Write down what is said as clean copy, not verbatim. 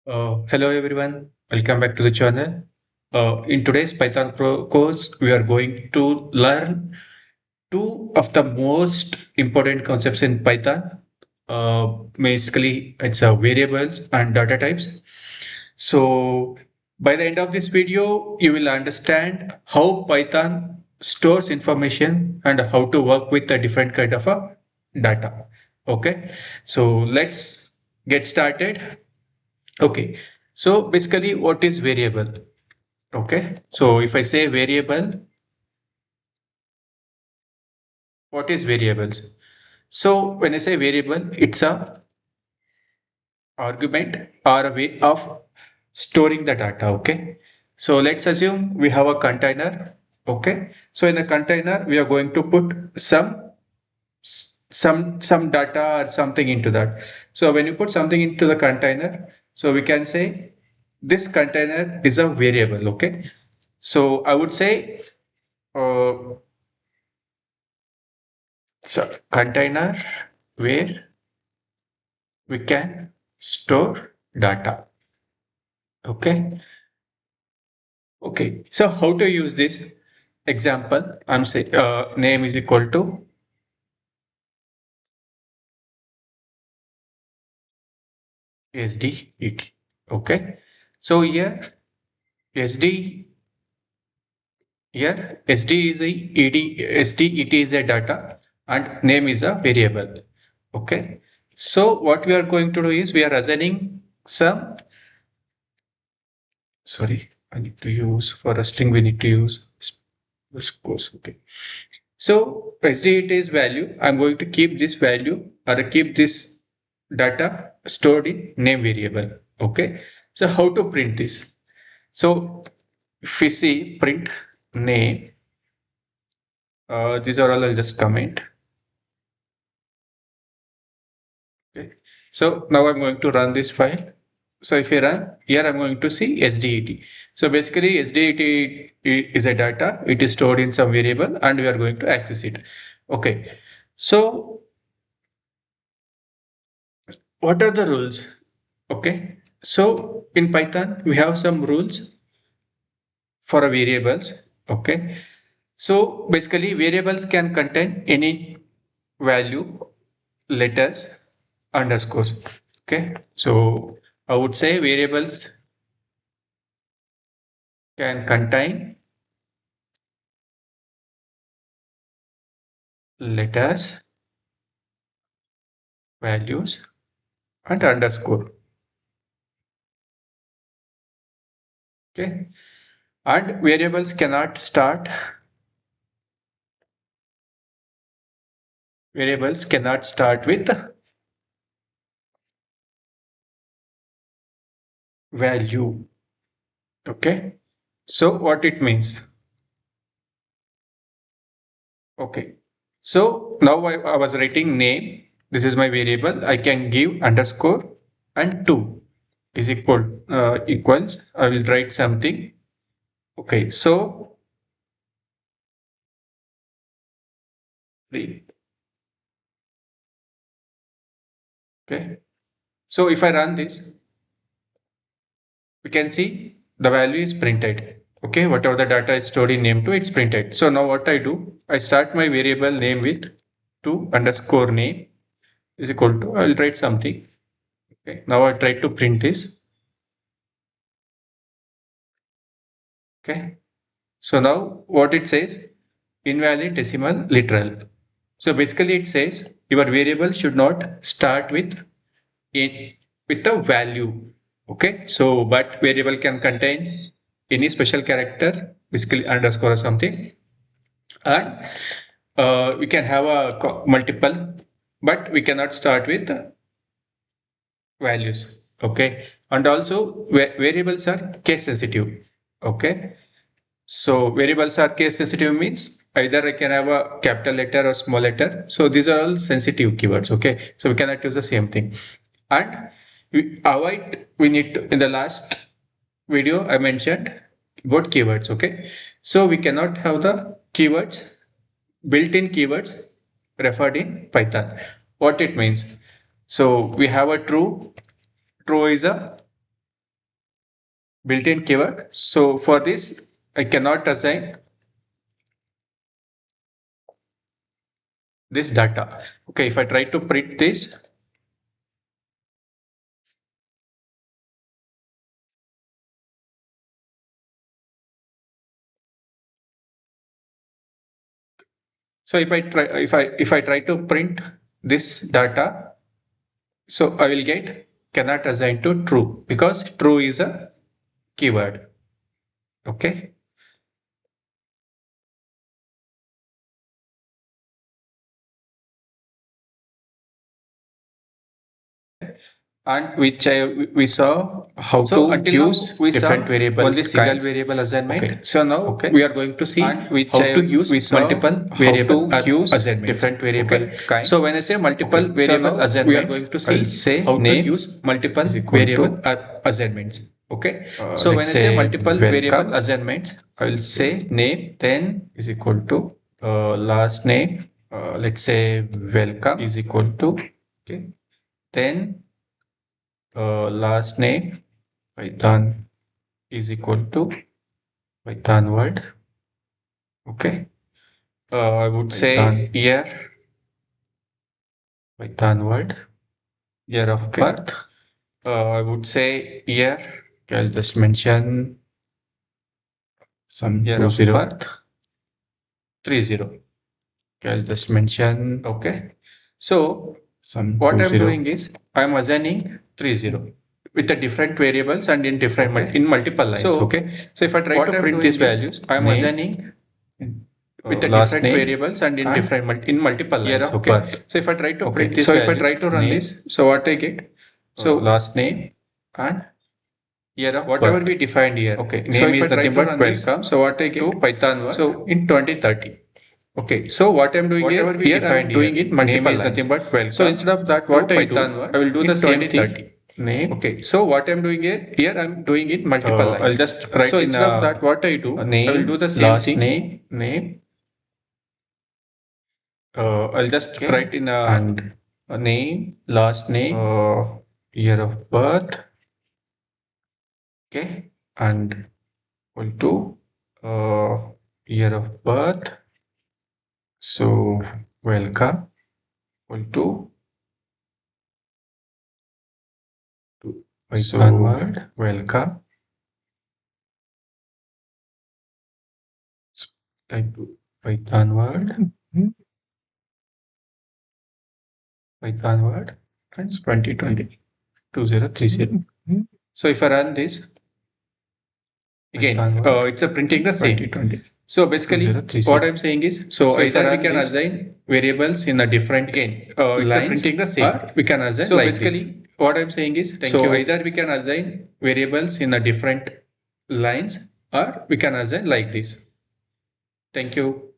Hello everyone, welcome back to the channel. In today's Python course, we are going to learn two of the most important concepts in Python. Basically, it's variables and data types. So, by the end of this video, you will understand how Python stores information and how to work with a different kind of a data. Okay, so let's get started. Okay, so basically, what is variable? Okay, so if I say variable, what is variables? So when I say variable, it's a argument or a way of storing the data. Okay, so let's assume we have a container. Okay, so in a container, we are going to put some data or something into that. So when you put something into the container, so we can say this container is a variable. Okay, so I would say uh, so container where we can store data. Okay. Okay. So how to use this example? I'm saying name is equal to SDET. Okay. So SD SD is a SDET is a data and name is a variable. Okay. So what we are going to do is we are assigning some sorry, I need to use for a string, we need to use this course. Okay. So SDET is value. I'm going to keep this value or keep this data stored in name variable. Okay. So how to print this? So if we see print name, these are all I'll just comment. Okay. So now I'm going to run this file. So if I run here, I'm going to see SDET. So basically SDET is a data. It is stored in some variable and we are going to access it. Okay. So what are the rules? Okay. So in Python, we have some rules for variables. Okay. So basically variables can contain any value, letters, underscores. Okay. So I would say variables can contain letters, values, and underscore. Okay. And variables cannot start with value. Okay. So what it means? Okay. So now I was writing name. This is my variable. I can give underscore and 2 is equals. I will write something. Okay. So 3. Okay. So if I run this, we can see the value is printed. Okay. Whatever the data is stored in name 2, it's printed. So now what I do, I start my variable name with 2 underscore name is equal to, I will write something. Okay. Now I try to print this. Okay. So now what it says, invalid decimal literal. So basically it says your variable should not start in with a value. Okay. So but variable can contain any special character, basically underscore or something, and we can have a multiple, but we cannot start with values. Okay. And also variables are case sensitive. Okay. So variables are case sensitive means either I can have a capital letter or small letter. So these are all sensitive keywords. Okay. So we cannot use the same thing. And we need to, in the last video I mentioned about keywords. Okay. So we cannot have the keywords, built-in keywords referred in Python. What it means. So we have a true. True is a built-in keyword. So for this, I cannot assign this data. Okay, if I try to print this, so if I try to print this data, so I will get cannot assign to true because true is a keyword. Okay. And which we saw how to use different variable only single variable assignment. Okay. So now we are going to see which how to use multiple variable use different variable kind. So when I say multiple variable assignments, we are going to see say how to use multiple variable assignments. Okay. So when I say multiple variable assignments, I will say name then is equal to last name. Let's say welcome is equal to okay. Then last name Python is equal to Python word. Okay. I would say year Python word year of birth. I would say year. Okay, I'll just mention some year of birth 30. Okay, I'll just mention okay. So some what I'm doing is I'm assigning 30 with the different variables and in different in multiple lines. So okay. So if I try to print these values, I'm assigning with the different variables and in different in multiple lines. Okay. Birth. So if I try to print this, so if I try to run this, so what I get? So last name and year of whatever birth we defined here. Okay. Name so if is nothing but welcome. So what I get to Python work. So in 2030. Okay, so what I'm doing whatever here, I'm doing it multiple lines. Nothing but welcome. So instead of that, what I do, I will do the same thing. Name. Okay, so what I'm doing here I'm doing it multiple lines. I'll just write so instead of that, what I do, name, I will do the same last thing. Name. I'll just write in a name, last name, year of birth. Okay, and equal to year of birth. So welcome equal to Python word welcome. Type Python word Python word and 2020 2030. So if I run this again, it's a printing the same. 2020. So basically, what I'm saying is, so either we can assign variables in a different again. It's a printing the same. Or we can assign so like basically, this. What I'm saying is, so either we can assign variables in a different lines, or we can assign like this. Thank you.